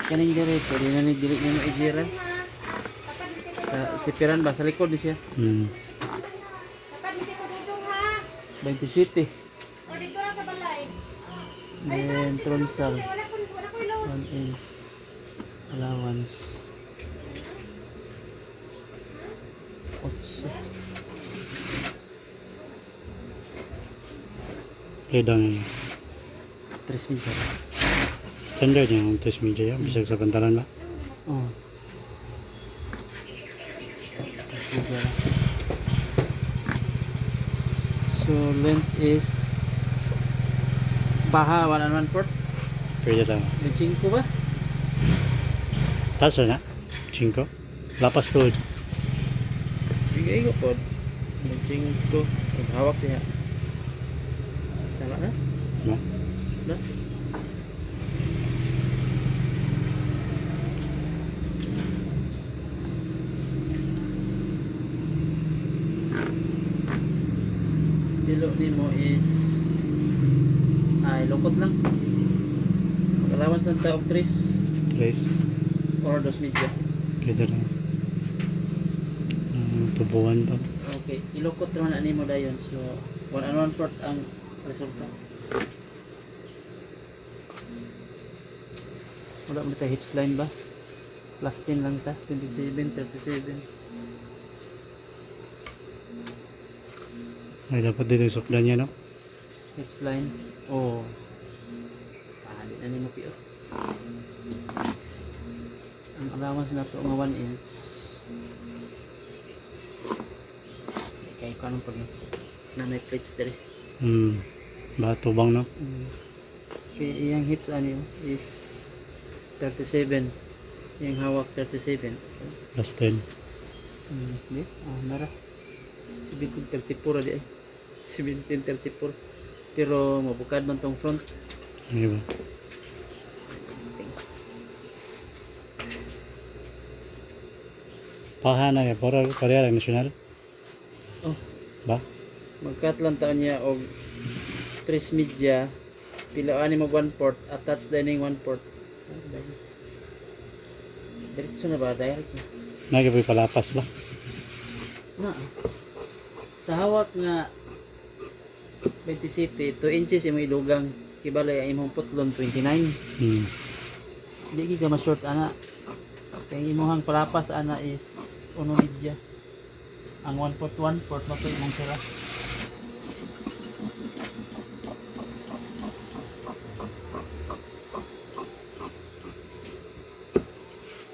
Kaning dire, pwede na ni dili mo igiran. Sa sipiran ba sa likod ni siya. 27. Then tronsal 1 inch allowance 8. Pedang 3 meter. standard yung 3 media yan. Bisag sa pantalan ba? Oh. 3 meter. So length is paha 1 and 1/4. Pwede lang. May 5 ba? Taas na? 5? Lapas tuod. Bigay ko po. May 5. Hawak niya. Tama na? No? Na? Bilo ni mo is ay lukot lang. Allowance ng taog 3 Place. or 2 media. Pwede lang. Tubuan pa. Okay, ilukot naman na mo dayon. So 1 and 1/4 ang resulta. Wala mo tayo hips line ba? Plus 10 lang ta, 27, 37. Ay, dapat dito yung sukdan niya, no? Hips line. Oh. Di na nimo piyo. Ang allowance na to nga 1 inch. Kaya ko anong pag na may plates dire. Ba, tubang, no? Kaya iyang hips ano is 37. Yung hawak 37. Plus 10. Hindi? Nara. 1734 di ay. 1734. Pero mabukad man tong front. Ano ba? Paha na yan. Pareha lang nasyonal. Oh, Ba? magkat lang taon niya og 3 media. Pilaan mo 1/4. Attach dining 1/4. Diretso na ba? Direct na. Nagabay palapas ba? Na. Sa hawak nga 27, 2 inches yung ilugang. Kibalay ang imong putlon 29. Hindi ka ma-short ana. Kaya imong palapas ana is 1 media. Ang 1/4 1/4 mo imong sira.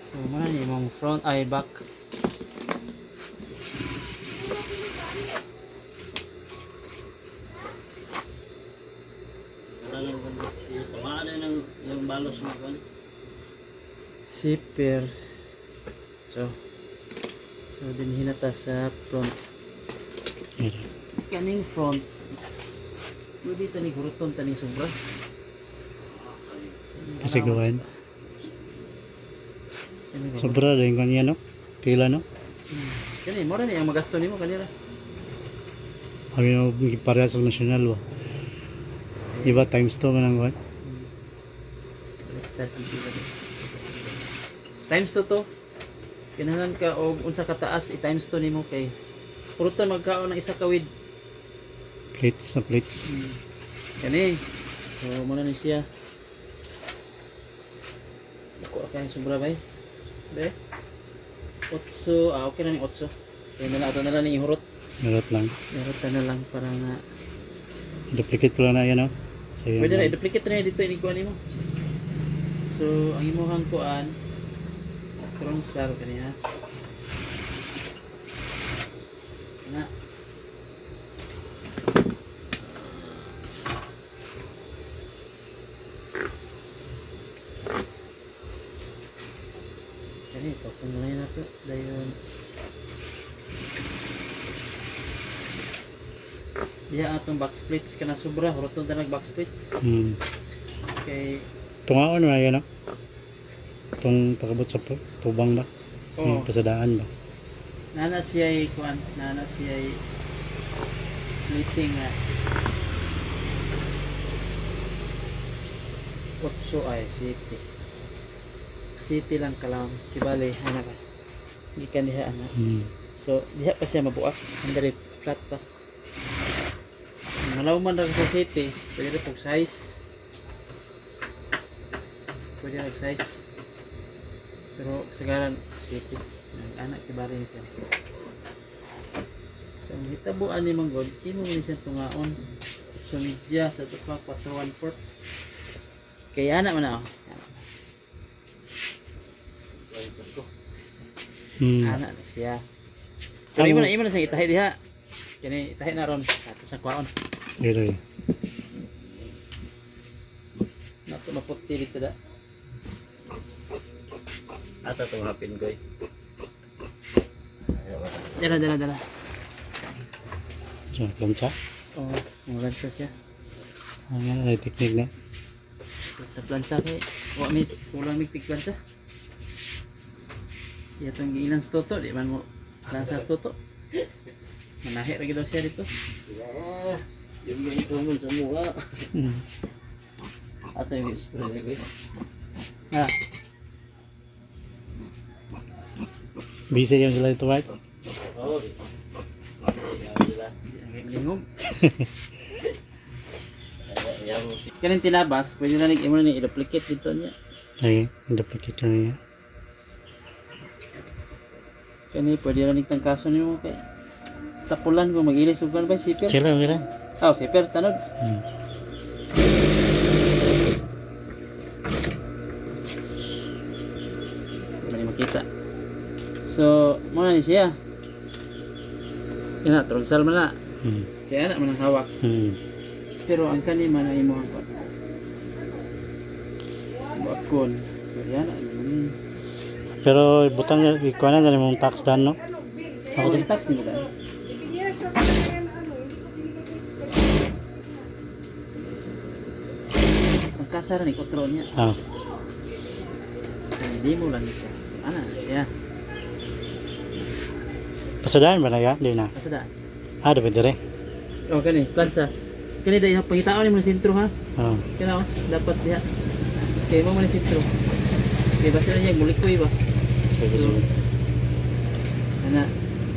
So mana ni imong front ay back. Yung balos mo kan? Zipper. So din hinata sa front. Kaning front. Pwede tani guruton tani sobra. Kasi gawain. Kani Sobra rin ko niya, no? Tila, no? Kani mo rin ang magasto nimo kanira. Kami na parehas sa nasyonal ba? Iba times 2 man ang gawain. Times 2 to. Kinahanglan ka og unsa ka taas i-times 2 nimo kay puruton magkaon ng isa ka with. Plates sa plates. Kani. So muna ni siya. Ako kay sobra bay. Be. 8, okay na ni 8. Kaya na ato na lang ni ihurot. Narot lang. Ihurot na lang para nga Duplicate ko lang na yan, no? Sa'yo pwede na i-duplicate na dito ini kuan nimo. So ang imuhang kuan tronsal kaniya. Na. Kani ito kung na to dayon. Diya atong back splits kana sobra huroton ta nag back splits. Okay. Tungaon na yan, no? Itong pakabot sa tubang ba? Yung pasadaan ba? Nana siya kuan, nana siya meeting nga. 8 ay city. city lang kalam kibali ana ka gikan diha ana. So diha pa siya mabuak under flat pa. Malaw man lang sa city pwede rin pag size, pwede nag size, pero kasagaran city anak kibali siya. So ang hitabuan ni manggod imo ni siya tungaon so media sa tupak 414 kaya anak man ako anak na siya. Pero imo na sa itahi diha. Kini itahi na ron ato sa kwaon. Sige. Nato maputi dito da. Ata tong hapin ko. Dala. Diyan, plancha. Oh, malansa siya. Ang ay teknik na. Sa plansa kay wa mi kulang mig tigplansa. Yatong giilan sa toto, di man mo lansa sa toto. Manahi ra gid daw siya dito. Yung tumon sa mukha. Ata yung spray ko. Ha, Busy yung sila ito, Mark. Oo. lingog. Yang Kanin tinabas, pwede na ning imo na ni i-duplicate dito niya. Ay, duplicate na niya. Kani pwede na ning tangkaso nimo kay tapulan ko magilis ug kan ba sipir. Sila, okay lang. Oh, sipir tanod. Mali makita. So, muna ni siya. Ina, tronsal man na. Kaya na man ang hawak. Pero ang kani man ang imo ang bakon. So, yan. Pero butang ikuha na ganun mong tax dan, no? Ako din tax nila ba? Ang kasara ni kontrol niya. Ah, So, hindi mo lang siya. So, ana siya. pasadaan ba na ya? Di na. Kasada. Ah, dapat dire. Oh, kani, plansa. Kani dahil pangitaon ni mo sa sentro ha. Ah, Kaya dapat diha. Kaya mo man sa sentro. Kaya basta na niya mulikoy ba? sige, So, sige. ana,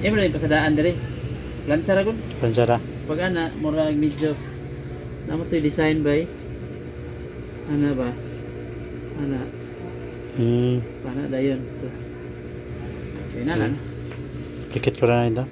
mo na yung pasadaan dere. Plansa ra kun. Pansara. Pag ana, mura medyo namo to design by ana ba? Ana, pana dayon to. Kaya na lang. Dikit ko na ito.